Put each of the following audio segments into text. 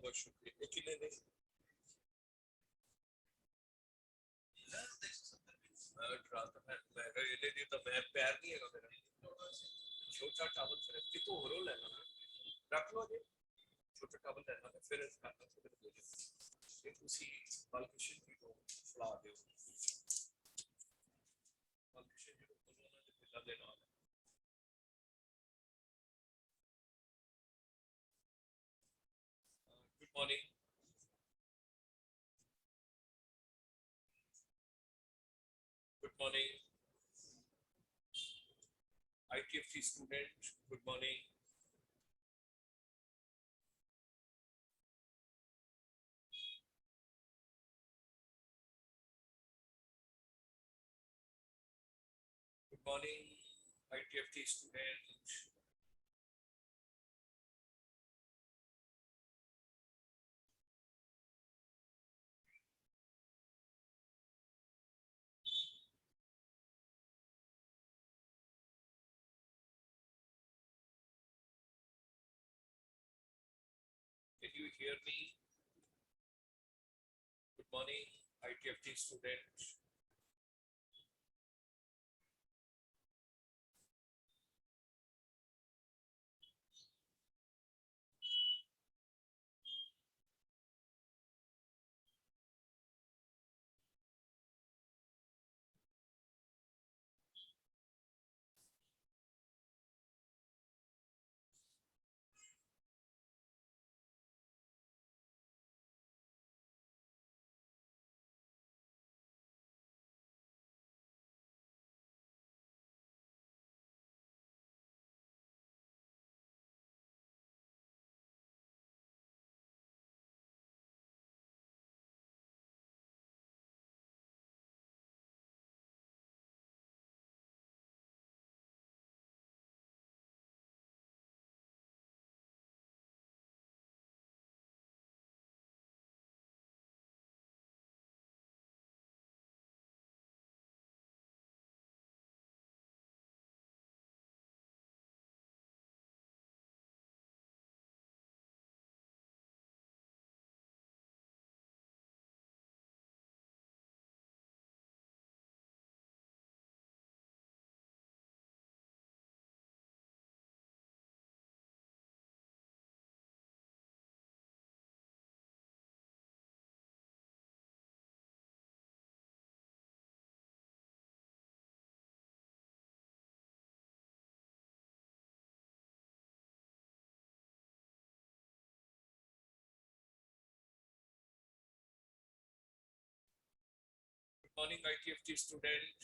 बहुत शुक्रिया। लेकिन नहीं मैं पैर नहीं है मेरा छोटा टावल फिर कितो हो रो लेना रख लो जी छोटा टावल लेना फिर करना फिर ये उसी बालकृष्ण जी को फला दो बालकृष्ण जी को बोलना जो पिता देना good morning good morning ITFT student good morning good morning ITFT student can you hear me good morning ITFT student good morning ITFT student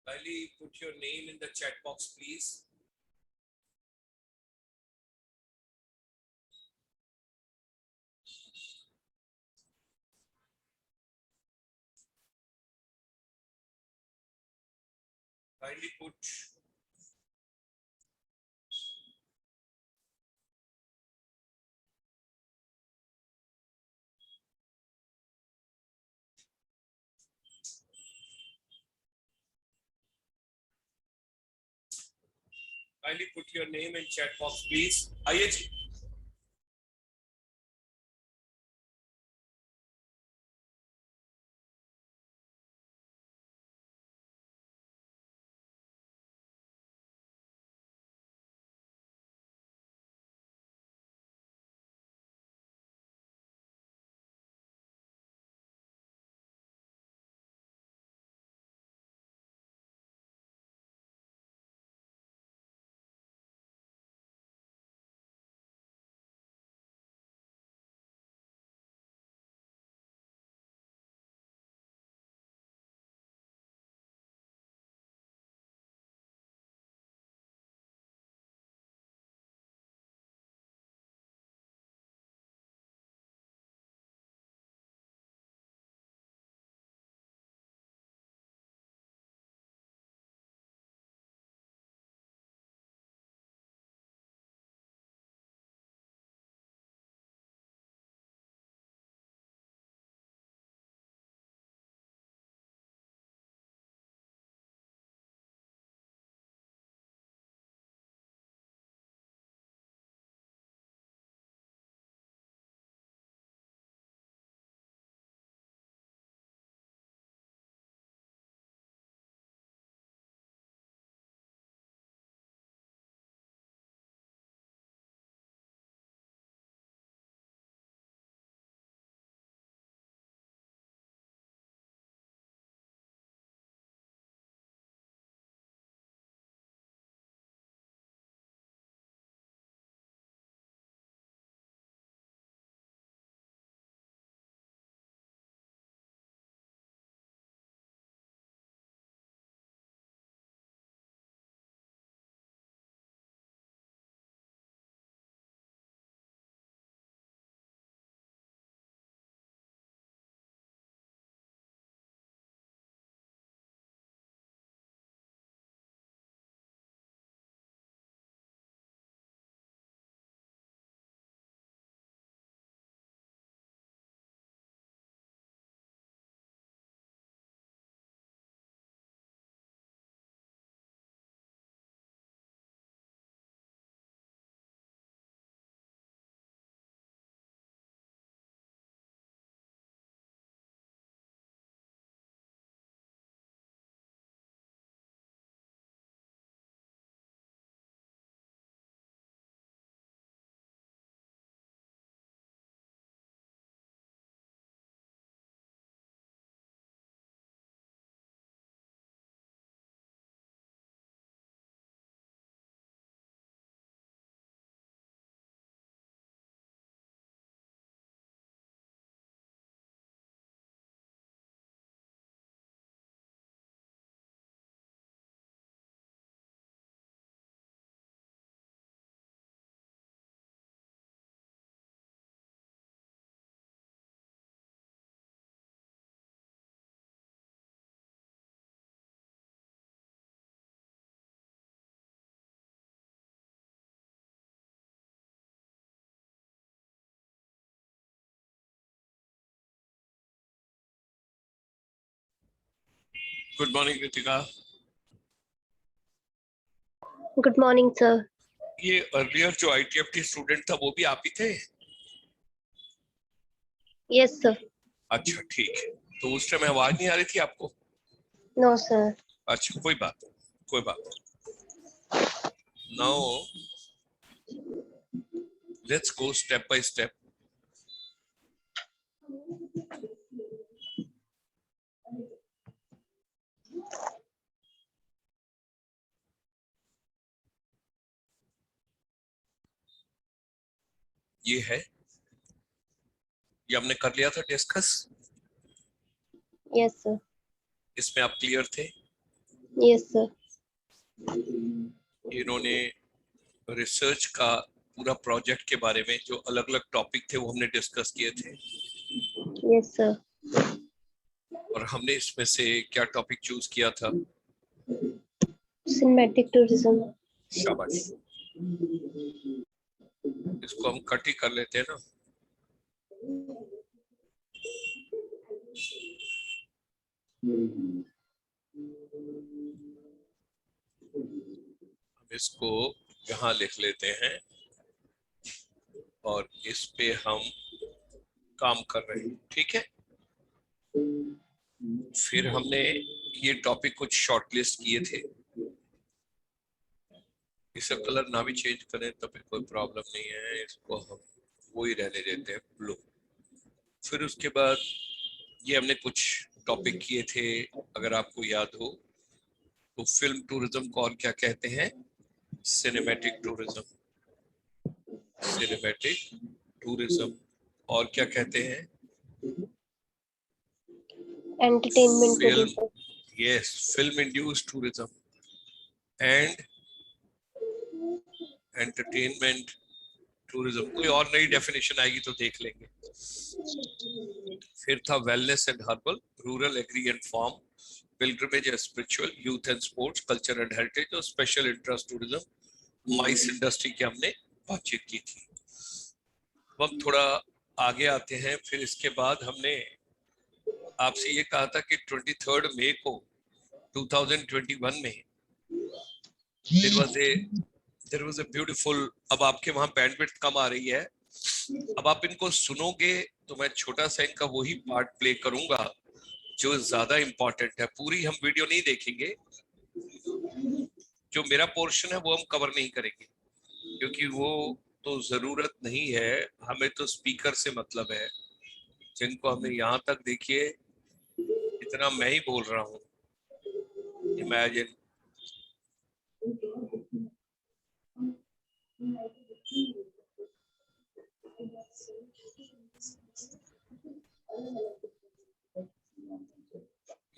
kindly put your name in the chat box please kindly put kindly put your name in chat box please आइए जी good morning Ritika. Good morning sir. ये earlier जो ITFT student था वो भी आप ही थे? Yes sir. अच्छा ठीक है, तो उस टाइम आवाज नहीं आ रही थी आपको? No sir. अच्छा कोई बात नहीं, कोई बात नहीं। Now let's go step by step. ये है, ये हमने कर लिया था डिस्कस। Yes sir. इसमें आप क्लियर थे? Yes sir. इन्होंने रिसर्च का पूरा प्रोजेक्ट के बारे में जो अलग अलग टॉपिक थे वो हमने डिस्कस किए थे, यस सर। और हमने इसमें से क्या टॉपिक चूज किया था? Cinematic tourism. शाबाश। इसको हम कट ही कर लेते हैं ना। हम इसको यहाँ लिख लेते हैं और इस पे हम काम कर रहे हैं, ठीक है। फिर हमने ये टॉपिक कुछ शॉर्टलिस्ट किए थे, इसका कलर ना भी चेंज करें तो फिर कोई प्रॉब्लम नहीं है, इसको हम वो ही रहने देते हैं ब्लू। फिर उसके बाद ये हमने कुछ टॉपिक किए थे, अगर आपको याद हो तो फिल्म टूरिज्म को और क्या कहते हैं? Cinematic tourism. सिनेमैटिक टूरिज्म और क्या कहते हैं? Entertainment film, tourism. Yes, film induced tourism and entertainment tourism. कोई और नई डेफिनेशन आएगी तो देख लेंगे। फिर था wellness and herbal, rural agri and farm, pilgrimage and spiritual, youth and sports, culture and heritage और special interest tourism, MICE industry की हमने बातचीत की थी। हम थोड़ा आगे आते हैं। फिर इसके बाद हमने आपसे ये कहा था कि 23 मई को 2021 में देयर वाज ए ब्यूटीफुल, अब आपके वहां बैंडविड्थ कम आ रही है, अब आप इनको सुनोगे तो मैं छोटा सा इनका वही पार्ट प्ले करूंगा जो ज्यादा इंपॉर्टेंट है। पूरी हम वीडियो नहीं देखेंगे, जो मेरा पोर्शन है वो हम कवर नहीं करेंगे क्योंकि वो तो जरूरत नहीं है, हमें तो स्पीकर से मतलब है। जिनको हमें यहाँ तक देखिए इतना मैं ही बोल रहा हूँ, इमेजिन।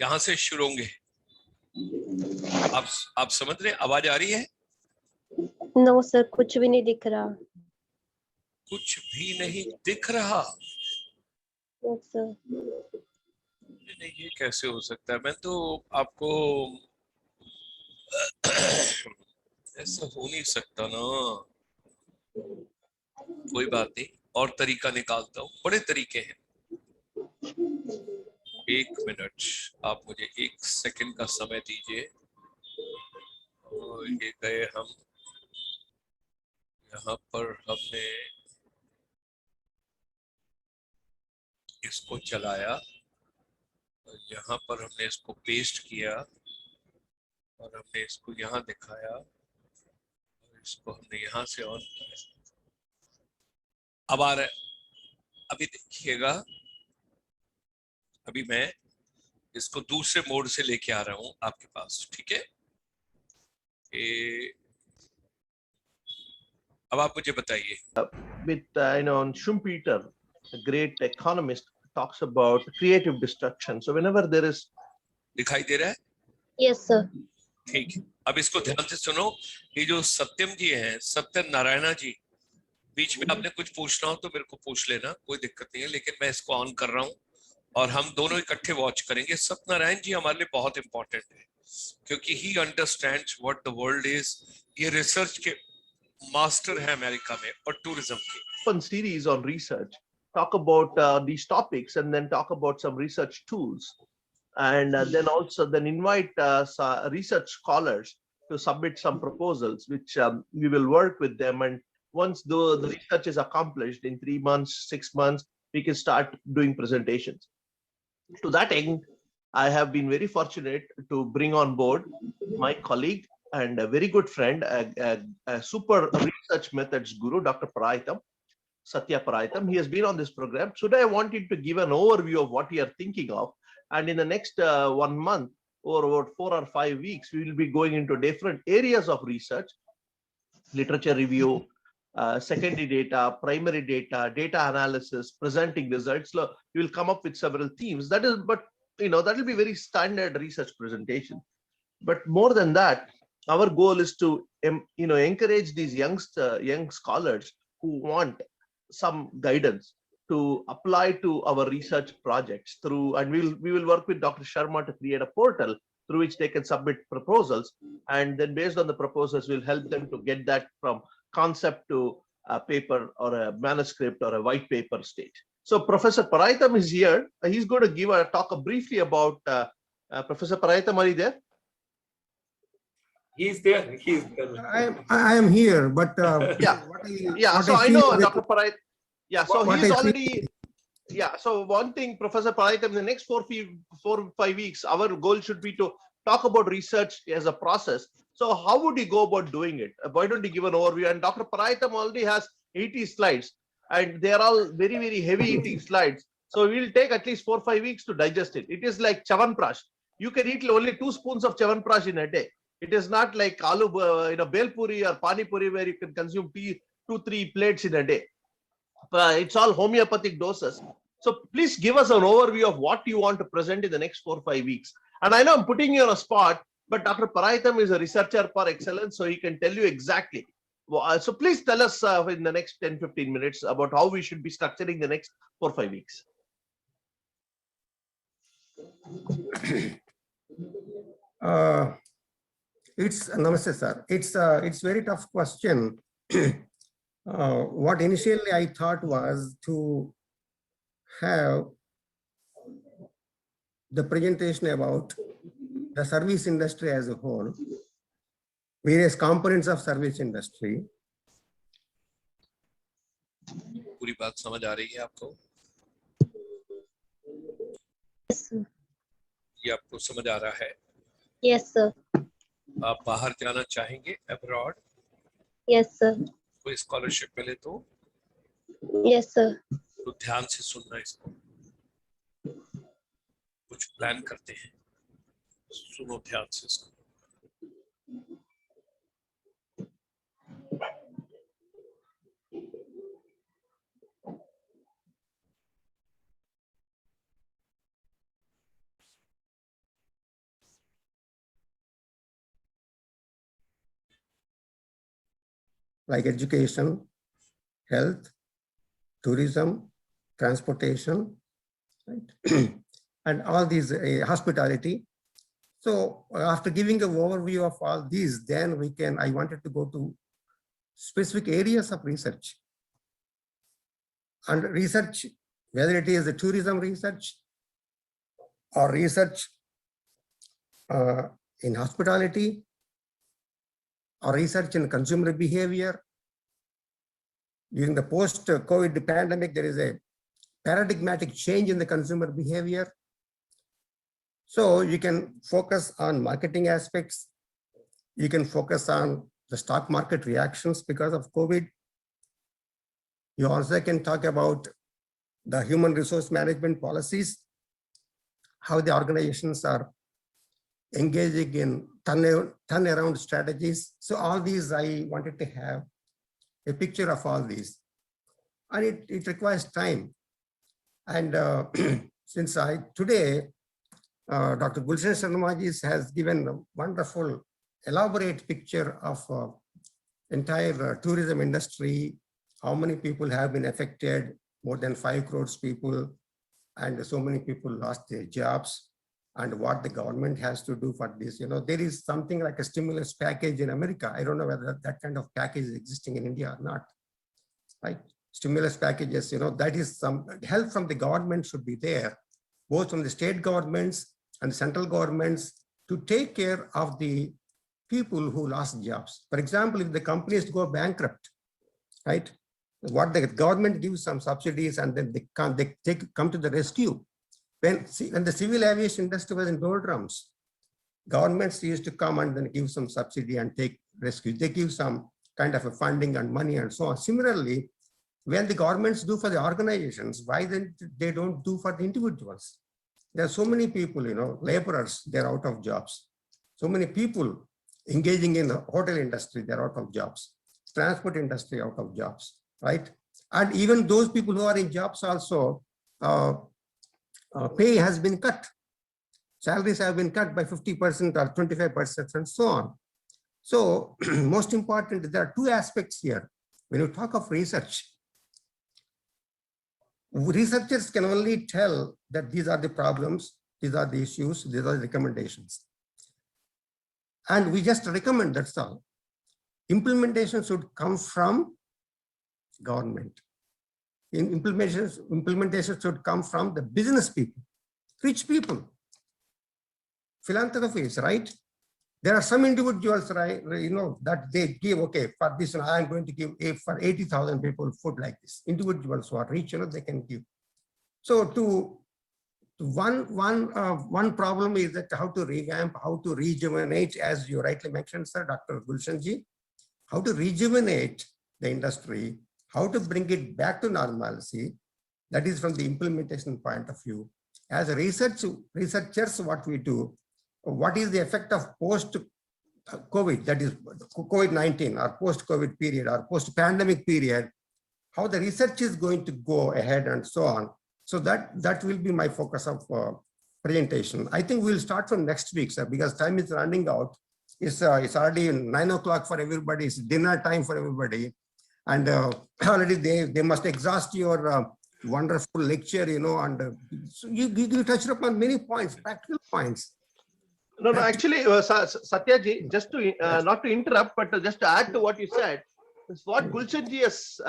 यहाँ से शुरू होंगे। आप समझ रहे, आवाज आ रही है? नो सर, कुछ भी नहीं दिख रहा। कुछ भी नहीं दिख रहा? Yes sir. नहीं, ये कैसे हो सकता है? मैं तो आपको ऐसा हो नहीं सकता ना। कोई बात नहीं, और तरीका निकालता हूँ, बड़े तरीके हैं। 1 मिनट, आप मुझे 1 सेकंड का समय दीजिए। और ये गए हम यहाँ पर, हमने इसको चलाया और यहाँ पर हमने इसको पेस्ट किया और हमने इसको यहाँ दिखाया और इसको हमने यहाँ से ऑन किया। अब आ रहा है, अभी देखिएगा, अभी मैं इसको दूसरे मोड से लेके आ रहा हूँ आपके पास, ठीक है। अब आप मुझे बताइए। With Schumpeter, a great economist, talks about creative destruction. So whenever there is, दिखाई दे रहा है? Yes sir. ठीक है, अब इसको ध्यान से सुनो। ये जो सत्यम जी हैं, सत्य नारायणा जी, बीच में आपने कुछ पूछना हो तो मेरे को पूछ लेना, कोई दिक्कत नहीं है, लेकिन मैं इसको ऑन कर रहा हूँ और हम दोनों इकट्ठे वॉच करेंगे। सत्यनारायण जी हमारे लिए बहुत इंपॉर्टेंट है क्योंकि he understands what the world is. ये रिसर्च के मास्टर है अमेरिका में और टूरिज्म के। one series on research, talk about these topics and then talk about some research tools. and then also then invite research scholars to submit some proposals, which we will work with them. And once the research is accomplished in 3 months, 6 months, we can start doing presentations. To that end, I have been very fortunate to bring on board my colleague and a very good friend, a super research methods guru, Dr. Paraitam, Satya Paraitam. He has been on this program. Today, I wanted to give an overview of what we are thinking of. And in the next 1 month or about 4 or 5 weeks, we will be going into different areas of research, literature review, secondary data, primary data, data analysis, presenting results. So we will come up with several themes. That is, but that will be very standard research presentation. But more than that, our goal is to encourage these young scholars who want some guidance to apply to our research projects through, and we will work with Dr. Sharma to create a portal through which they can submit proposals, and then based on the proposals, we'll help them to get that from concept to a paper or a manuscript or a white paper stage. So Professor Paraitam is here. He's going to give a talk briefly about Professor Paraitam. Are you there? He's there. He's there. I am here, but So I know Dr. Paraitam. Yeah, so he's already. Yeah, so one thing, Professor Paraitam, in the next 4 or 5 weeks, our goal should be to talk about research as a process. So how would you go about doing it? Why don't you give an overview? And Dr. Paraitam already has 80 slides, and they are all very, very heavy eating slides. So we'll take at least 4 or 5 weeks to digest it. It is like Chavanprash. You can eat only 2 spoons of Chavanprash in a day. It is not like bel puri or pani puri where you can consume 2-3 plates in a day. It's all homeopathic doses. So please give us an overview of what you want to present in the next 4 or 5 weeks. And I know I'm putting you on a spot, but Dr. Paraitam is a researcher par excellence, so he can tell you exactly. So please tell us in the next 10-15 minutes about how we should be structuring the next 4 or 5 weeks. Namaste, sir. It's very tough question. What initially I thought was to have the presentation about the service industry as a whole, various components of service industry. पूरी बात समझ आ रही है आपको? Yes, sir. ये आपको समझ आ रहा है? Yes, sir. आप बाहर जाना चाहेंगे, abroad? Yes, sir. कोई स्कॉलरशिप मिले तो? Yes, sir. तो ध्यान से सुनना इसको। कुछ प्लान करते हैं, सुनो ध्यान से इसको। Like education, health, tourism, transportation, right? And all these hospitality. So after giving an overview of all these, then I wanted to go to specific areas of research. And research, whether it is the tourism research or research in hospitality, or research in consumer behavior. During the post-COVID pandemic, there is a paradigmatic change in the consumer behavior. So you can focus on marketing aspects. You can focus on the stock market reactions because of COVID. You also can talk about the human resource management policies, how the organizations are engaging in turnaround strategies. So all these, I wanted to have a picture of all these. And it requires time. And since today, Dr. Gulshan Sharma has given a wonderful, elaborate picture of entire tourism industry, how many people have been affected, more than 5 crores people, and so many people lost their jobs, and what the government has to do for this. There is something like a stimulus package in America. I don't know whether that kind of package is existing in India or not. Right? Stimulus packages, that is some help from the government should be there, both from the state governments and central governments to take care of the people who lost jobs. For example, if the companies go bankrupt, right? What the government gives some subsidies and then they come to the rescue. When the civil aviation industry was in doldrums, governments used to come and then give some subsidy and take rescue. They give some kind of a funding and money and so on. Similarly, when the governments do for the organizations, why then they don't do for the individuals? There are so many people, laborers, they're out of jobs. So many people engaging in the hotel industry, they're out of jobs. Transport industry out of jobs, right? And even those people who are in jobs also, pay has been cut. Salaries have been cut by 50% or 25% and so on. So most important, there are two aspects here. When you talk of research, researchers can only tell that these are the problems, these are the issues, these are the recommendations. And we just recommend, that's all. Implementation should come from government. Implementation should come from the business people, rich people, philanthropies, right? There are some individuals, right, that they give, okay, for this, I'm going to give for 80,000 people food like this. Individuals who are rich, they can give. So one problem is that how to revamp, how to rejuvenate, as you rightly mentioned, sir, Dr. Gulshanji, how to rejuvenate the industry, how to bring it back to normalcy. That is from the implementation point of view. As researchers, what we do, what is the effect of post-COVID, that is COVID-19 or post-COVID period or post-pandemic period, how the research is going to go ahead and so on. So that will be my focus of presentation. I think we'll start from next week, sir, because time is running out. It's already 9 o'clock for everybody. It's dinner time for everybody. And already they must exhaust your wonderful lecture, and so you touched upon many points, practical points. No, actually, Satyaji, just to not to interrupt, but just to add to what you said, is what Gulshanji has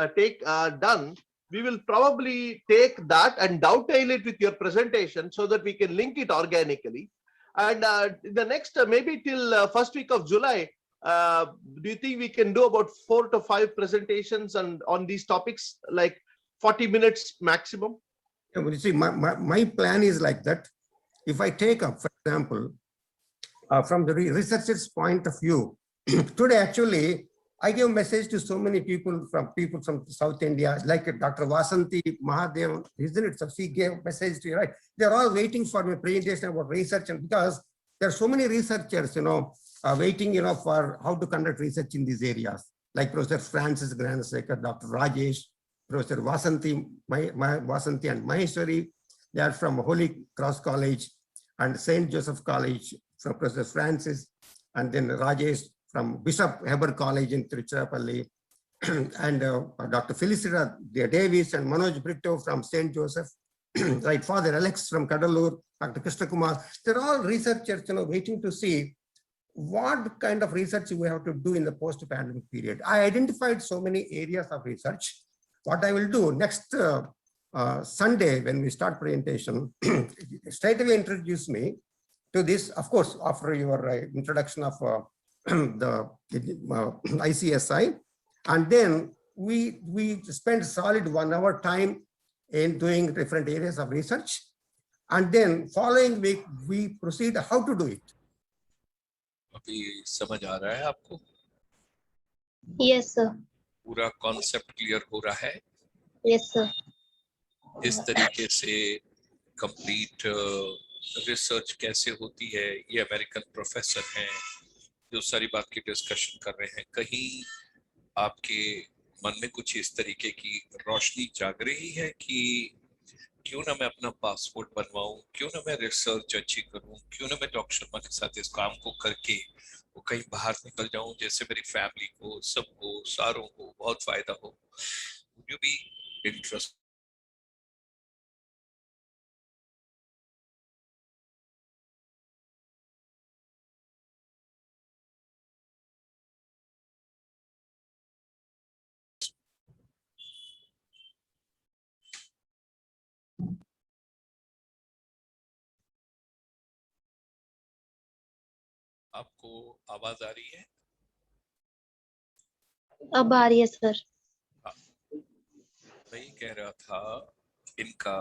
done. We will probably take that and dovetail it with your presentation so that we can link it organically. And the next, maybe till first week of July, do you think we can do about 4 to 5 presentations on these topics, like 40 minutes maximum? Yeah, well, you see, my plan is like that. If I take up, for example, from the researcher's point of view, today actually, I gave a message to so many people from South India, like Dr. Vasanti Mahadev, isn't it? So she gave a message to you, right? They're all waiting for my presentation about research, and because there are so many researchers, waiting, for how to conduct research in these areas, like Professor Francis Granasekar, Dr. Rajesh, Professor Vasanti and Maheshwari. They are from Holy Cross College and St. Joseph College, from Professor Francis, and then Rajesh from Bishop Heber College in Tiruchirappalli, and Dr. Felicita Davis and Manoj Brito from St. Joseph, right? Father Alex from Kadalur, Dr. Krishna Kumar. They're all researchers, waiting to see what kind of research we have to do in the post-pandemic period. I identified so many areas of research. What I will do next Sunday when we start presentation, straight away introduce me to this, of course, after your introduction of the ICSI, and then we spend solid 1 hour time in doing different areas of research, and then following week we proceed how to do it. अभी समझ आ रहा है आपको? Yes, sir. पूरा concept clear हो रहा है? Yes, sir. इस तरीके से कंप्लीट रिसर्च कैसे होती है, ये अमेरिकन प्रोफेसर हैं जो सारी बात की डिस्कशन कर रहे हैं। कहीं आपके मन में कुछ इस तरीके की रोशनी जाग रही है कि क्यों ना मैं अपना पासपोर्ट बनवाऊं, क्यों ना मैं रिसर्च अच्छी करूं, क्यों ना मैं डॉक्टर शर्मा के साथ इस काम को करके वो कहीं बाहर निकल जाऊं, जैसे मेरी फैमिली को, सबको, सारों को बहुत फायदा हो। Would you be interested? आपको आवाज आ रही है? अब आ रही है सर। मैं ये कह रहा था, इनका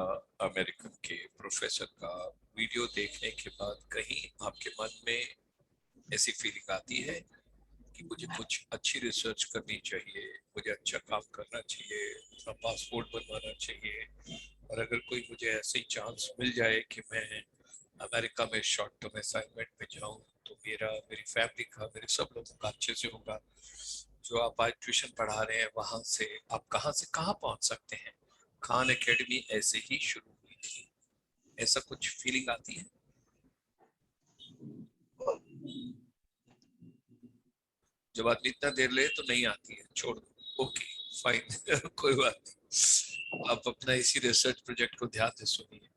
अमेरिकन के प्रोफेसर का वीडियो देखने के बाद कहीं आपके मन में ऐसी फीलिंग आती है कि मुझे कुछ अच्छी रिसर्च करनी चाहिए, मुझे अच्छा काम करना चाहिए, अपना पासपोर्ट बनवाना चाहिए, और अगर कोई मुझे ऐसे ही चांस मिल जाए कि मैं अमेरिका में शॉर्ट टर्म असाइनमेंट में जाऊं, तो मेरी फैमिली का, मेरे सब लोगों का अच्छे से होगा। जो आप आज ट्यूशन पढ़ा रहे हैं, वहां से आप कहां से कहां पहुंच सकते हैं। खान एकेडमी ऐसे ही शुरू हुई थी, ऐसा कुछ फीलिंग आती है? जब आदमी इतना देर ले तो नहीं आती है, छोड़ दो, ओके फाइन कोई बात नहीं। आप अपना इसी रिसर्च प्रोजेक्ट को ध्यान से सुनिए।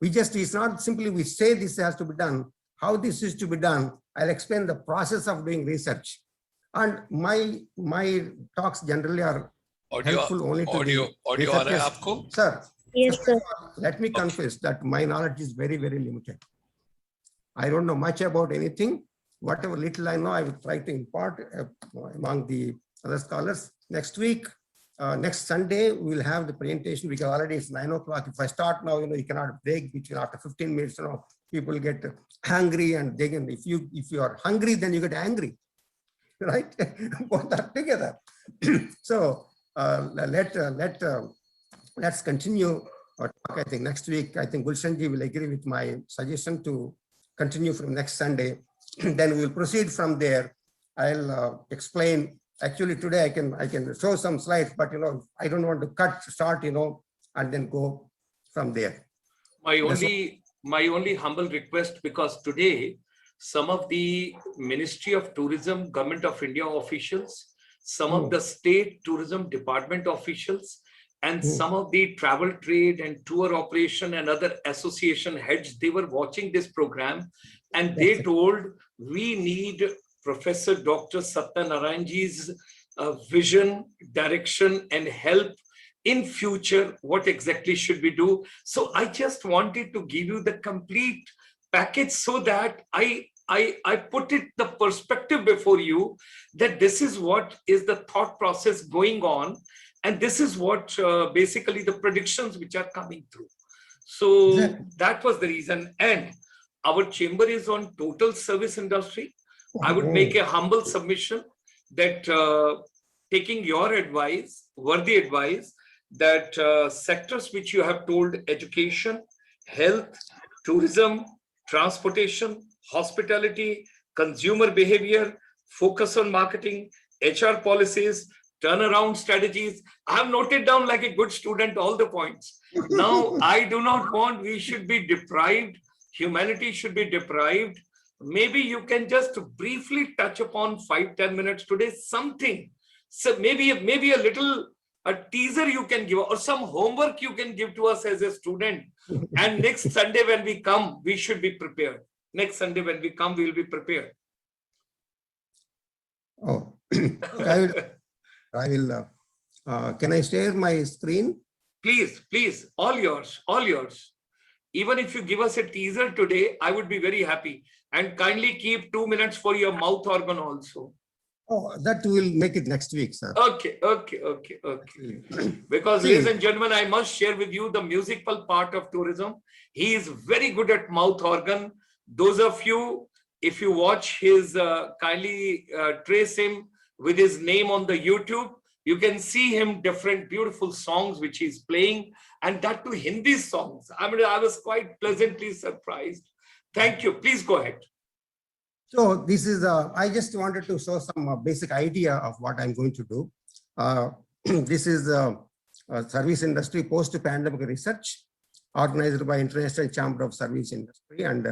It's not simply we say this has to be done. How this is to be done, I'll explain the process of doing research. And my talks generally are helpful only to audio आ रहा है researchers. आपको? Sir, Yes sir. let me confess that my knowledge is very, very limited. I don't know much about anything. Whatever little I know, I will try to impart among the other scholars. Next week, next Sunday, we will have the presentation because already it's 9 o'clock. If I start now, you cannot break between after 15 minutes, people get hungry and they can, if you are hungry, then you get angry, right? Both are together. So let's continue our talk. I think next week, I think Gulshanji will agree with my suggestion to continue from next Sunday. Then we will proceed from there. I'll explain. Actually, today I can show some slides, but I don't want to start, and then go from there. My only humble request, because today some of the Ministry of Tourism, Government of India officials, some of the State Tourism Department officials, and some of the travel trade and tour operation and other association heads, they were watching this program, and they told we need Professor Dr. Satyanarayanji's vision, direction, and help in future. What exactly should we do? So I just wanted to give you the complete package so that I put it the perspective before you that this is what is the thought process going on, and this is what basically the predictions which are coming through. So that was the reason. And our chamber is on total service industry. I would make a humble submission that taking your advice, worthy advice, that sectors which you have told, education, health, tourism, transportation, hospitality, consumer behavior, focus on marketing, HR policies, turnaround strategies. I have noted down like a good student all the points. Now, I do not want we should be deprived, humanity should be deprived. Maybe you can just briefly touch upon 5-10 minutes today, something. So maybe a little teaser you can give, or some homework you can give to us as a student. And next Sunday when we come, we should be prepared. Next Sunday when we come, we will be prepared. Oh, I will. Can I share my screen? Please, all yours, all yours. Even if you give us a teaser today, I would be very happy. And kindly keep 2 minutes for your mouth organ also. Oh, that will make it next week, sir. Okay. Because, ladies and gentlemen, I must share with you the musical part of tourism. He is very good at mouth organ. Those of you, if you watch his, kindly trace him with his name on the YouTube, you can see him different beautiful songs which he's playing, and that too Hindi songs. I mean, I was quite pleasantly surprised. Thank you. Please go ahead. So this is, I just wanted to show some basic idea of what I'm going to do. This is service industry post-pandemic research organized by International Chamber of Service Industry, and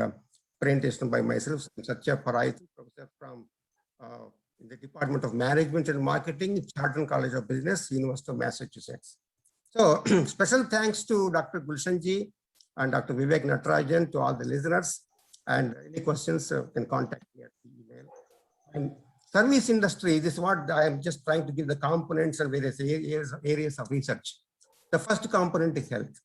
presentation by myself, Satya Parayati, professor from the Department of Management and Marketing, Chartered College of Business, University of Massachusetts. So special thanks to Dr. Gulshanji and Dr. Vivek Natarajan, to all the listeners, and any questions can contact me at the email. And service industry, this is what I am just trying to give the components and various areas of research. The first component is health.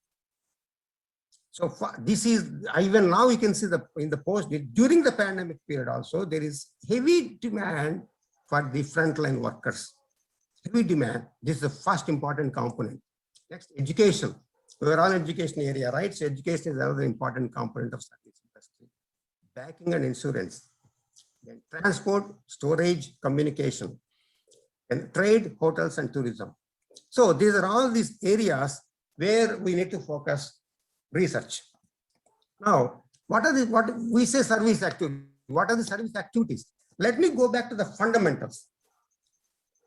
So this is, even now you can see in the post, during the pandemic period also, there is heavy demand for the frontline workers. Heavy demand. This is the first important component. Next, education. We are all education area, right? So education is another important component of service industry. Banking and insurance. Then transport, storage, communication. And trade, hotels, and tourism. So these are all these areas where we need to focus research. Now, what we say service activity? What are the service activities? Let me go back to the fundamentals.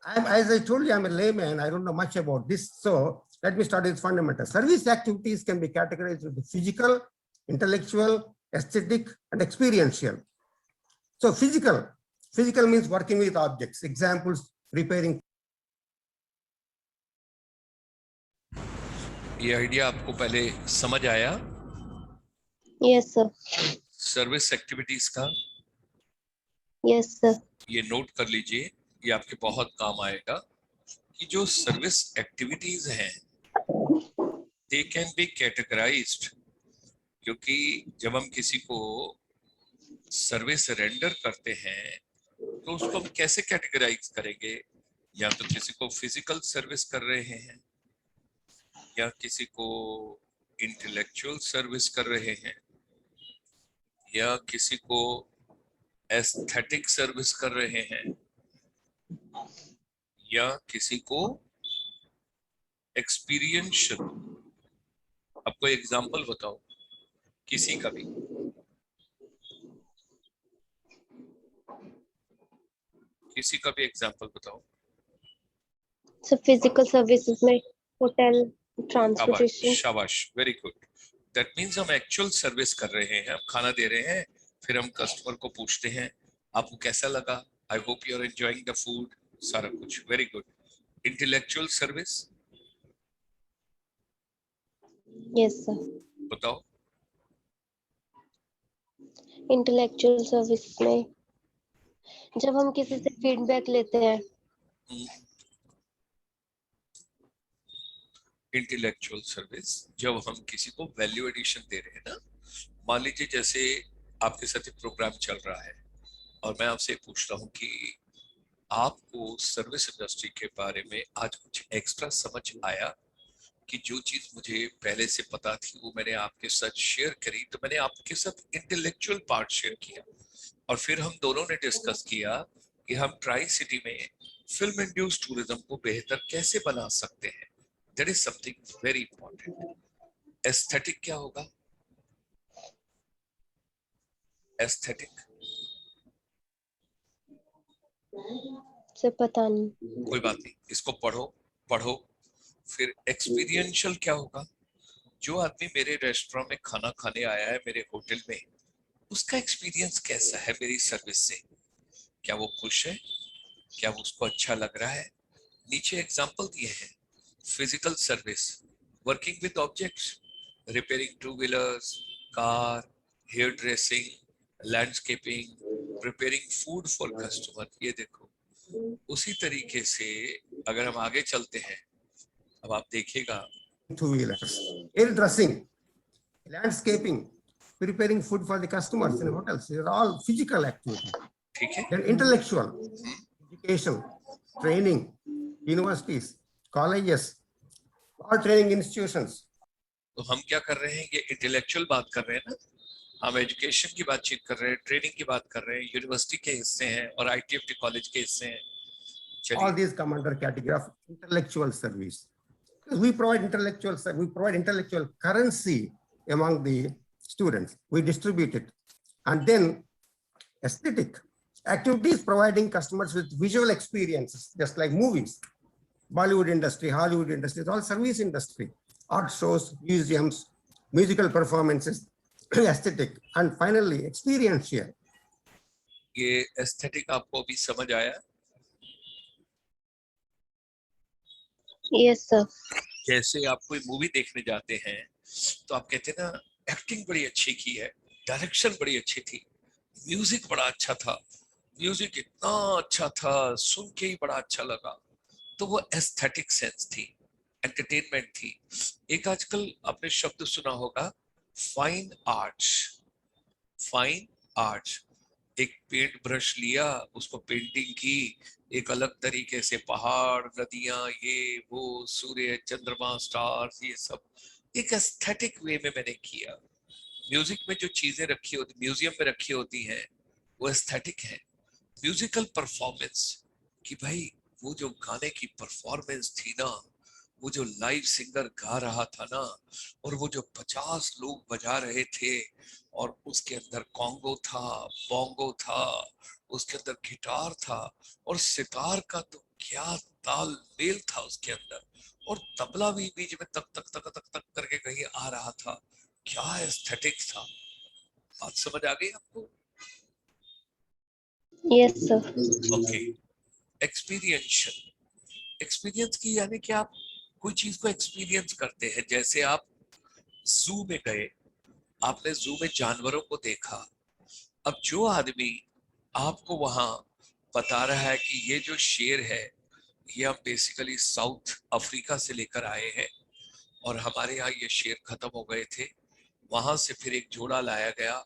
As I told you, I'm a layman. I don't know much about this. So let me start with fundamentals. Service activities can be categorized into physical, intellectual, aesthetic, and experiential. So physical means working with objects. Examples, repairing. ये idea आपको पहले समझ आया Yes, sir. Service activities का? Yes, sir. ये note कर लीजिए, ये आपके बहुत काम आएगा कि जो सर्विस एक्टिविटीज हैं दे कैन बी कैटेगराइज्ड, क्योंकि जब हम किसी को सर्विस रेंडर करते हैं तो उसको हम कैसे कैटेगराइज करेंगे? या तो किसी को फिजिकल सर्विस कर रहे हैं, या किसी को इंटेलेक्चुअल सर्विस कर रहे हैं, या किसी को एस्थेटिक सर्विस कर रहे हैं, या किसी को एक्सपीरियंशियल। अब कोई एग्जांपल बताओ किसी का भी। किसी का भी एग्जांपल बताओ। So physical services में hotel, transportation. शाबाश, वेरी गुड। दैट मीन्स हम एक्चुअल सर्विस कर रहे हैं, हम खाना दे रहे हैं, फिर हम कस्टमर को पूछते हैं आपको कैसा लगा, I hope you are enjoying the food, सारा कुछ। Very good. Intellectual service Yes, sir. बताओ। Intellectual services में जब हम किसी से फीडबैक लेते हैं। इंटेलेक्चुअल सर्विस जब हम किसी को वैल्यू एडिशन दे रहे हैं ना, मान लीजिए जैसे आपके साथ एक प्रोग्राम चल रहा है और मैं आपसे पूछता हूँ कि आपको सर्विस इंडस्ट्री के बारे में आज कुछ एक्स्ट्रा समझ आया, कि जो चीज मुझे पहले से पता थी वो मैंने आपके साथ शेयर करी, तो मैंने आपके साथ इंटेलेक्चुअल पार्ट शेयर किया और फिर हम दोनों ने डिस्कस किया कि हम ट्राई सिटी में फिल्म इंड्यूस टूरिज्म को बेहतर कैसे बना सकते हैं। That is something very important. Aesthetic क्या होगा? एस्थेटिक से पता नहीं। कोई बात नहीं, इसको पढ़ो। फिर एक्सपीरियंशियल क्या होगा? जो आदमी मेरे रेस्टोरेंट में खाना खाने आया है, मेरे होटल में, उसका एक्सपीरियंस कैसा है मेरी सर्विस से? क्या वो खुश है? क्या उसको अच्छा लग रहा है? नीचे एग्जांपल दिए हैं। Physical service, working with objects, repairing two wheelers, car, hair dressing, landscaping, preparing food for customer. ये देखो, उसी तरीके से अगर हम आगे चलते हैं, अब आप देखिएगा, two-wheelers, air dressing, landscaping, preparing food for the customers in hotels. These are all physical activities. ठीक है? Then intellectual, education, training, universities, colleges, all training institutions. तो हम क्या कर रहे हैं? ये इंटेलेक्चुअल बात कर रहे हैं ना, हम एजुकेशन की बातचीत कर रहे हैं, ट्रेनिंग की बात कर रहे हैं, यूनिवर्सिटी के हिस्से हैं और ITFT कॉलेज के हिस्से हैं। All these come under category of intellectual service. We provide intellectual currency among the students. We distribute it. And then aesthetic activities, providing customers with visual experiences, just like movies, Bollywood industry, Hollywood industry, it's all service industry. Art shows, museums, musical performances, aesthetic, and finally experiential. ये aesthetic आपको भी समझ आया? Yes, sir. जैसे आप कोई movie देखने जाते हैं तो आप कहते हैं ना, एक्टिंग बड़ी अच्छी की है, डायरेक्शन बड़ी अच्छी थी, म्यूजिक बड़ा अच्छा था, म्यूजिक इतना अच्छा था, सुन के ही बड़ा अच्छा लगा। तो वो एस्थेटिक सेंस थी, एंटरटेनमेंट थी। एक आजकल आपने शब्द सुना होगा, फाइन आर्ट्स। फाइन आर्ट्स, एक पेंट ब्रश लिया, उसको पेंटिंग की, एक अलग तरीके से पहाड़, नदियां, ये वो, सूर्य, चंद्रमा, स्टार्स, ये सब एक एस्थेटिक वे में मैंने किया। म्यूजिक में जो चीजें रखी होती, म्यूजियम में रखी होती हैं, वो एस्थेटिक है। म्यूजिकल परफॉर्मेंस, कि भाई वो जो गाने की परफॉर्मेंस थी ना, वो जो लाइव सिंगर गा रहा था ना, और वो जो 50 लोग बजा रहे थे, और उसके अंदर कॉन्गो था, बोंगो था, उसके अंदर गिटार था, और सितार का तो क्या ताल मेल था उसके अंदर, और तबला भी बीच में तक तक तक तक तक करके कहीं आ रहा था। क्या एस्थेटिक था। बात समझ आ गई आपको? Yes, sir. Okay. Experiential, experience की यानी कि आप कोई चीज को एक्सपीरियंस करते हैं। जैसे आप जू में गए, आपने जू में जानवरों को देखा। अब जो आदमी आपको वहां बता रहा है कि ये जो शेर है, ये हम बेसिकली साउथ अफ्रीका से लेकर आए हैं, और हमारे यहाँ ये शेर खत्म हो गए थे, वहां से फिर एक जोड़ा लाया गया,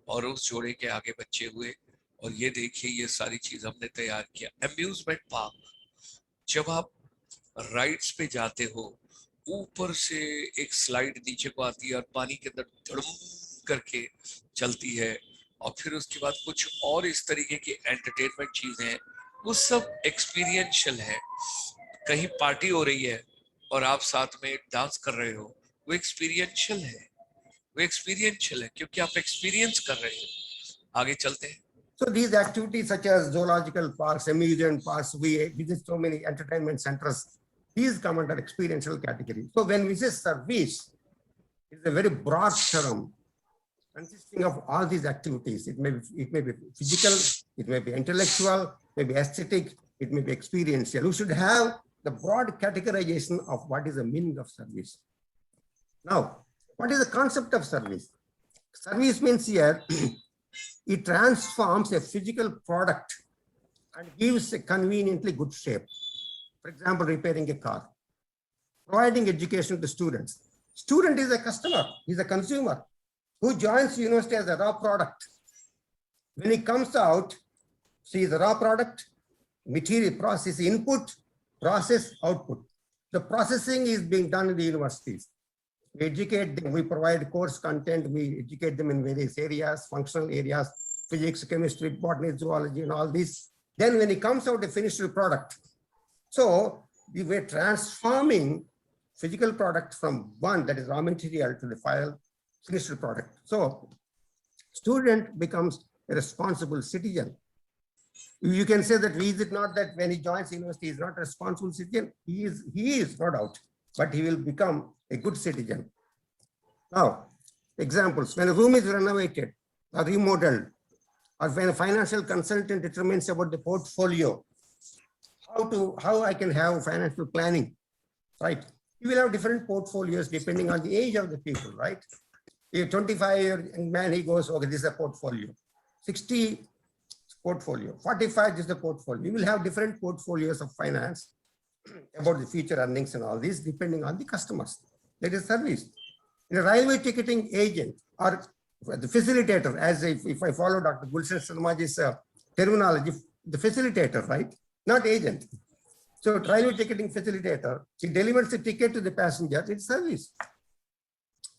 और उस जोड़े के आगे बच्चे हुए, और ये देखिए ये सारी चीज हमने तैयार किया। अम्यूजमेंट पार्क, जब आप राइड्स पे जाते हो, ऊपर से एक स्लाइड नीचे को आती है और पानी के अंदर धड़म करके चलती है, और फिर उसके बाद कुछ और इस तरीके की एंटरटेनमेंट चीजें हैं, वो सब एक्सपीरियंशियल है। कहीं पार्टी हो रही है और आप साथ में डांस कर रहे हो, वो एक्सपीरियंशियल है। वो एक्सपीरियंशियल है क्योंकि आप एक्सपीरियंस कर रहे हो। आगे चलते हैं। So these activities such as zoological parks, amusement parks, we visit so many entertainment centers, these come under experiential category. So when we say service, it's a very broad term consisting of all these activities. It may be physical, it may be intellectual, may be aesthetic, it may be experiential. You should have the broad categorization of what is the meaning of service. Now, what is the concept of service? Service means here, it transforms a physical product and gives a conveniently good shape. For example, repairing a car, providing education to students. Student is a customer, he's a consumer who joins university as a raw product. When he comes out, see the raw product, material process input, process output. The processing is being done in the universities. We educate them, we provide course content, we educate them in various areas, functional areas, physics, chemistry, botany, zoology, and all this. Then when it comes out a finished product. So we were transforming physical product from one that is raw material to the final finished product. So student becomes a responsible citizen. You can say that is it not that when he joins university, he is not a responsible citizen? He is no doubt, but he will become a good citizen. Now, examples, when a room is renovated or remodeled, or when a financial consultant determines about the portfolio, how I can have financial planning, right? You will have different portfolios depending on the age of the people, right? A 25-year man, he goes, okay, this is a portfolio. 60 portfolio, 45 is the portfolio. You will have different portfolios of finance about the future earnings and all this, depending on the customers. That is service. In a railway ticketing agent or the facilitator, as if I follow Dr. Gulshan Sharmaji's terminology, the facilitator, right? Not agent. So railway ticketing facilitator, he delivers the ticket to the passenger, it's service.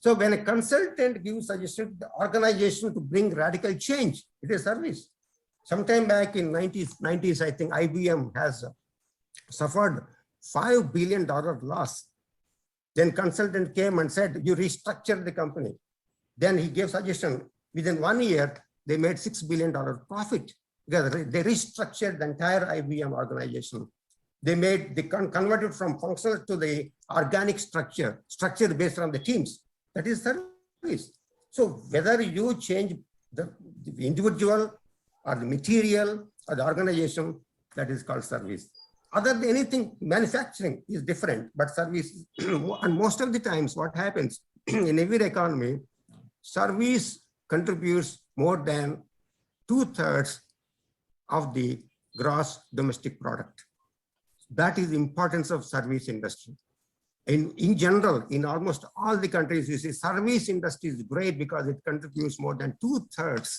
So when a consultant gives suggestion to the organization to bring radical change, it is service. Sometime back in 90s, I think IBM has suffered $5 billion loss. Then consultant came and said, you restructure the company. Then he gave suggestion. Within 1 year, they made $6 billion profit because they restructured the entire IBM organization. They converted from functional to the organic structure based on the teams. That is service. So whether you change the individual or the material or the organization, that is called service. Other than anything, manufacturing is different, but service, and most of the times what happens in every economy, service contributes more than 2/3 of the gross domestic product. That is the importance of service industry. In general, in almost all the countries, you see service industry is great because it contributes more than 2/3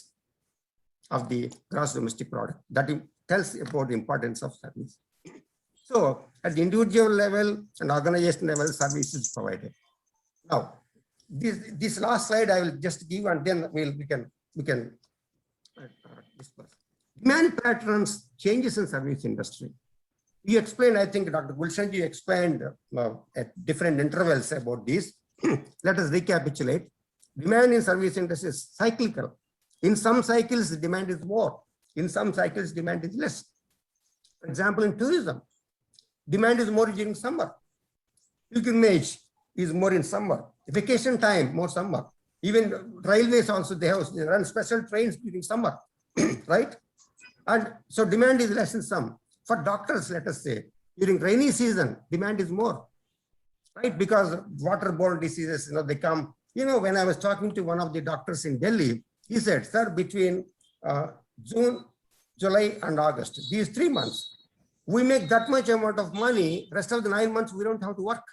of the gross domestic product. That tells about the importance of service. So at the individual level and organization level, service is provided. Now, this last slide I will just give, and then we can discuss. Demand patterns changes in service industry. You explained, I think Dr. Gulshanji explained at different intervals about this. Let us recapitulate. Demand in service industry is cyclical. In some cycles, the demand is more. In some cycles, demand is less. For example, in tourism, demand is more during summer. Pilgrimage is more in summer. Vacation time, more summer. Even railways also, they run special trains during summer, right? And so demand is less in some. For doctors, let us say, during rainy season, demand is more, right? Because waterborne diseases, they come. When I was talking to one of the doctors in Delhi, he said, sir, between June, July, and August, these 3 months, we make that much amount of money. Rest of the 9 months, we don't have to work.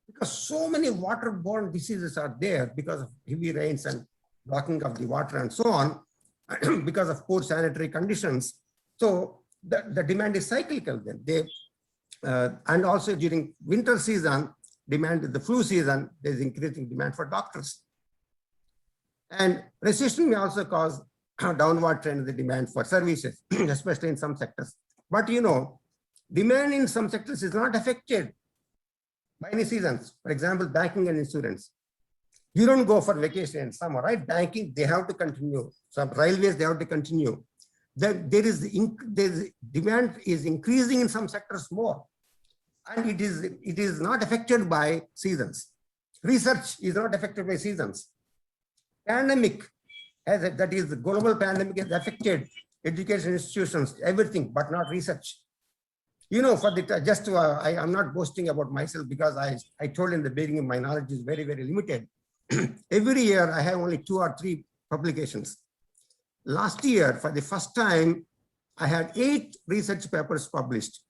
Because so many waterborne diseases are there because of heavy rains and blocking of the water and so on, because of poor sanitary conditions. So the demand is cyclical then. And also during winter season, demand is the flu season, there's increasing demand for doctors. And recession may also cause a downward trend in the demand for services, especially in some sectors. But demand in some sectors is not affected by any seasons. For example, banking and insurance. You don't go for vacation in summer, right? Banking, they have to continue. Some railways, they have to continue. Demand is increasing in some sectors more, and it is not affected by seasons. Research is not affected by seasons. Pandemic, that is the global pandemic, has affected education institutions, everything, but not research. I'm not boasting about myself because I told in the beginning my knowledge is very, very limited. Every year I have only 2 or 3 publications. Last year, for the first time, I had 8 research papers published.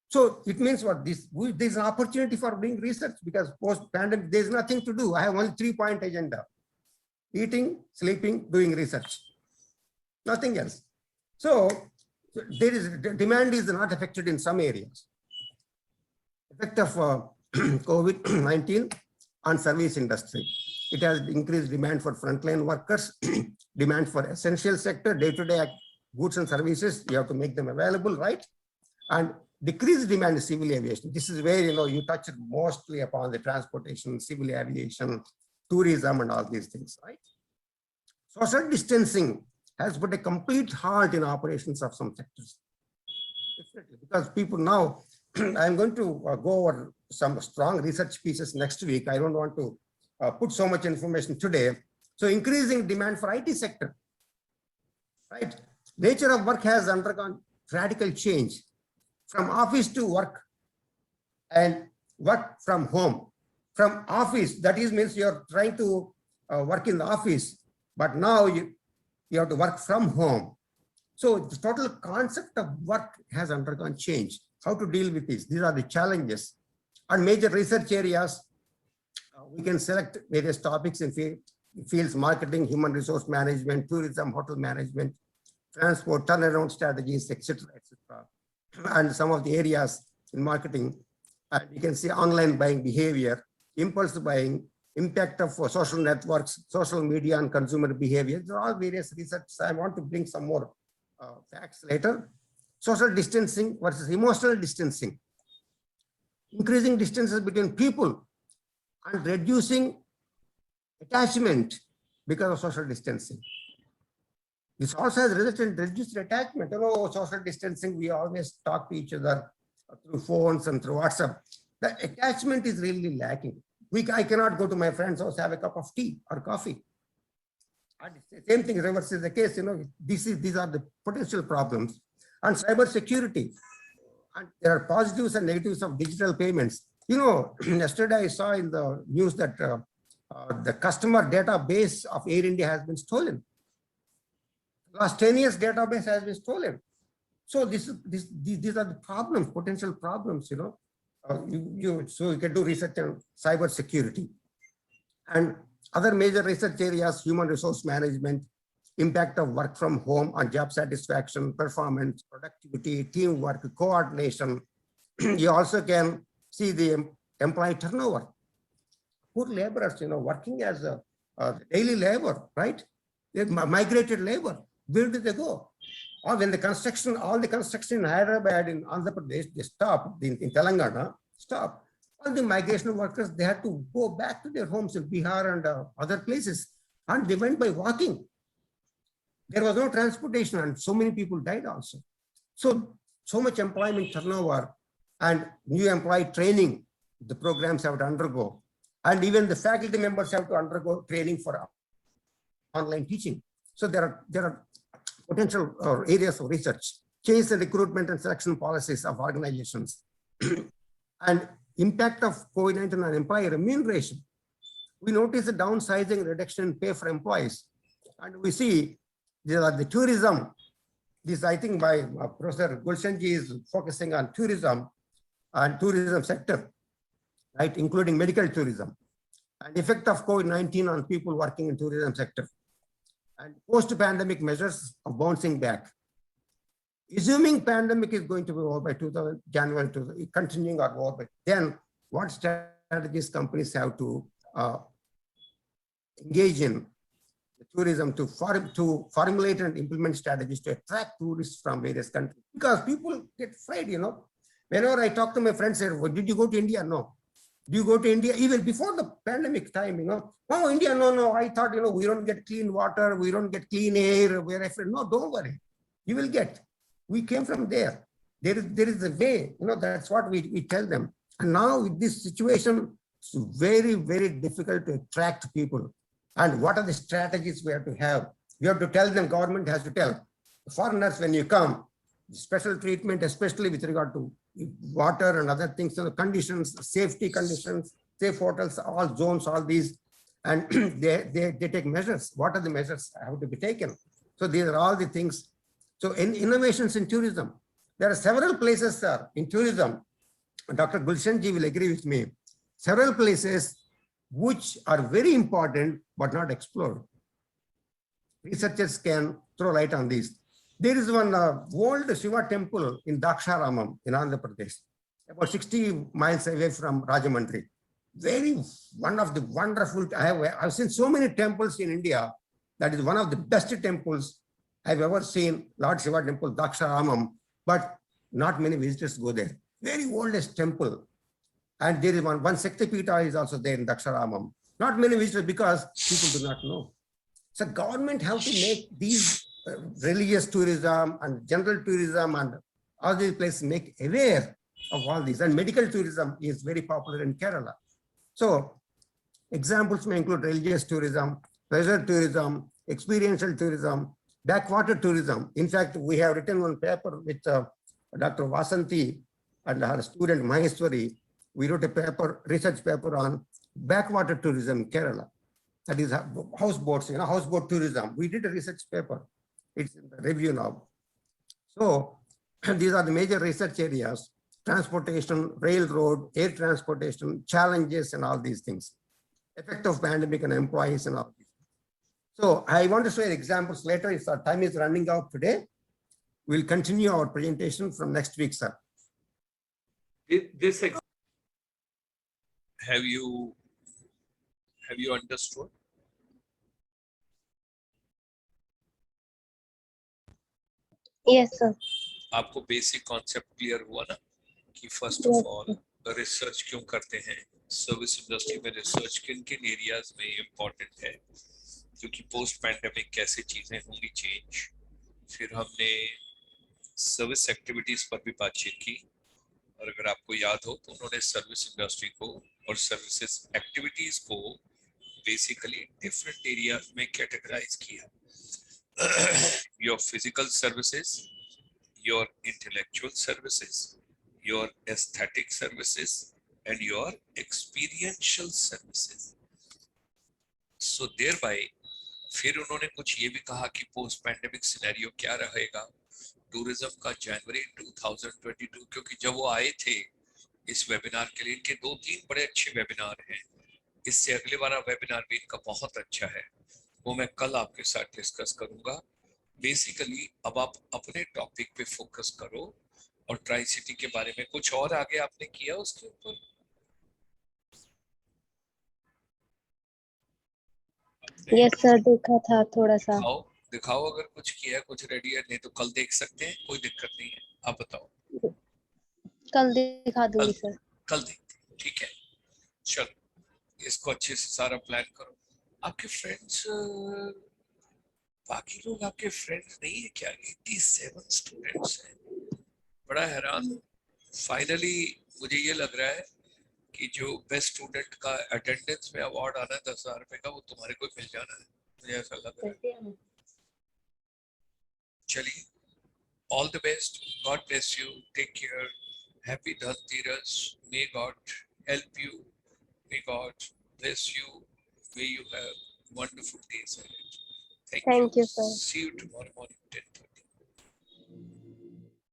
So it means what? There's an opportunity for doing research because post-pandemic, there's nothing to do. I have only 3-point agenda: eating, sleeping, doing research, nothing else. So demand is not affected in some areas. Effect of COVID-19 on service industry. It has increased demand for frontline workers, demand for essential sector, day-to-day goods and services. You have to make them available, right? And decreased demand in civil aviation. This is where you touched mostly upon the transportation, civil aviation, tourism, and all these things, right? Social distancing has put a complete halt in operations of some sectors. Definitely, because people now, I'm going to go over some strong research pieces next week. I don't want to put so much information today. So increasing demand for IT sector, right? Nature of work has undergone radical change from office to work and work from home. From office, that means you're trying to work in the office, but now you have to work from home. So the total concept of work has undergone change. How to deal with this? These are the challenges. And major research areas, we can select various topics in fields: marketing, human resource management, tourism, hotel management, transport, turnaround strategies, etc., etc. And some of the areas in marketing, you can see online buying behavior, impulse buying, impact of social networks, social media, and consumer behavior. These are all various research. I want to bring some more facts later. Social distancing versus emotional distancing. Increasing distances between people and reducing attachment because of social distancing. This also has resulted in reduced attachment. Social distancing, we always talk to each other through phones and through WhatsApp. The attachment is really lacking. I cannot go to my friend's house, have a cup of tea or coffee. And same thing reverse is the case, these are the potential problems. And cyber security. And there are positives and negatives of digital payments. Yesterday I saw in the news that the customer database of Air India has been stolen. Last 10 years database has been stolen. So these are the problems, potential problems, so you can do research on cyber security. And other major research areas, human resource management, impact of work from home on job satisfaction, performance, productivity, teamwork, coordination. You also can see the employee turnover. Poor laborers, working as a daily labor, right? They migrated labor. Where did they go? Or when all the construction in Hyderabad, in Andhra Pradesh, they stopped, in Telangana, stopped. All the migration workers, they had to go back to their homes in Bihar and other places. And they went by walking. There was no transportation and so many people died also. So much employment turnover and new employee training, the programs have to undergo. And even the faculty members have to undergo training for online teaching. So there are potential areas of research, change the recruitment and selection policies of organizations, and impact of COVID-19 on employee remuneration. We notice a downsizing, reduction in pay for employees. And we see the tourism. This, I think, by Professor Gulshanji is focusing on tourism and tourism sector, right, including medical tourism, and effect of COVID-19 on people working in tourism sector, and post-pandemic measures of bouncing back. Assuming pandemic is going to be over by January, continuing or over, then what strategies companies have to engage in the tourism to formulate and implement strategies to attract tourists from various countries? Because people get afraid, Whenever I talk to my friends, say, well, did you go to India? No. Do you go to India? Even before the pandemic time, oh, India, no. I thought, we don't get clean water, we don't get clean air. We're afraid. No, don't worry. You will get. We came from there. There is a way, that's what we tell them. And now with this situation, it's very, very difficult to attract people. And what are the strategies we have to have? We have to tell them, government has to tell foreigners, when you come, special treatment, especially with regard to water and other things, so the conditions, safety conditions, safe hotels, all zones, all these, and they take measures. What are the measures have to be taken? So these are all the things. So in innovations in tourism, there are several places in tourism, Dr. Gulshanji will agree with me, several places which are very important but not explored. Researchers can throw light on these. There is one old Shiva temple in Daksharamam in Andhra Pradesh, about 60 miles away from Rajahmundry. One of the wonderful, I've seen so many temples in India. That is one of the best temples I've ever seen, Lord Shiva temple, Daksharamam, but not many visitors go there. Very oldest temple. And there is one Shaktipita is also there in Daksharamam. Not many visitors because people do not know. So government have to make these religious tourism and general tourism and all these places make aware of all these. And medical tourism is very popular in Kerala. So examples may include religious tourism, pleasure tourism, experiential tourism, backwater tourism. In fact, we have written one paper with Dr. Vasanti and her student Maheshwari. We wrote a paper, research paper on backwater tourism in Kerala. That is houseboats, houseboat tourism. We did a research paper. It's in the review now. So these are the major research areas: transportation, railroad, air transportation, challenges, and all these things. Effect of pandemic on employees and all these. So I want to share examples later. If our time is running out today, we'll continue our presentation from next week, sir. Have you understood? Yes, sir. आपको basic concept clear हुआ ना कि first of all research क्यों करते हैं, service industry में research किन किन एरियाज में इम्पोर्टेंट है, क्योंकि पोस्ट पैंडेमिक कैसे चीजें होंगी चेंज। फिर हमने सर्विस एक्टिविटीज पर भी बातचीत की, और अगर आपको याद हो तो उन्होंने सर्विस इंडस्ट्री को और सर्विसेज एक्टिविटीज को बेसिकली डिफरेंट एरियाज में कैटेगराइज किया. Your physical services, your intellectual services, your aesthetic services, and your experiential services. So thereby, फिर उन्होंने कुछ ये भी कहा कि पोस्ट पैंडेमिक सिनेरियो क्या रहेगा टूरिज्म का जनवरी 2022, क्योंकि जब वो आए थे इस वेबिनार के लिए, इनके 2-3 बड़े अच्छे वेबिनार हैं. इससे अगले वाला वेबिनार भी इनका बहुत अच्छा है, वो मैं कल आपके साथ डिस्कस करूंगा. बेसिकली अब आप अपने टॉपिक पे फोकस करो और ट्राई सिटी के बारे में कुछ और आगे आपने किया उसके ऊपर. यस सर, देखा था थोड़ा सा. दिखाओ दिखाओ, अगर कुछ किया है, कुछ रेडी है, नहीं तो कल देख सकते हैं, कोई दिक्कत नहीं है. आप बताओ. कल दिखा दूंगी सर. कल देखते हैं, ठीक है. चलो इसको अच्छे से सारा प्लान करो. आपके फ्रेंड्स, बाकी लोग आपके फ्रेंड्स नहीं है क्या? 87 स्टूडेंट्स हैं. बड़ा हैरान हूं. फाइनली मुझे ये लग रहा है कि जो बेस्ट स्टूडेंट का अटेंडेंस में अवार्ड आना है 10,000 रुपए का, वो तुम्हारे को मिल जाना है, मुझे ऐसा लग रहा है. चलिए, all the best. God bless you. Take care. Happy Dhanteras. May God help you. May God bless you. May you have wonderful days ahead. Thank Thank you, sir. See you tomorrow morning 10:30.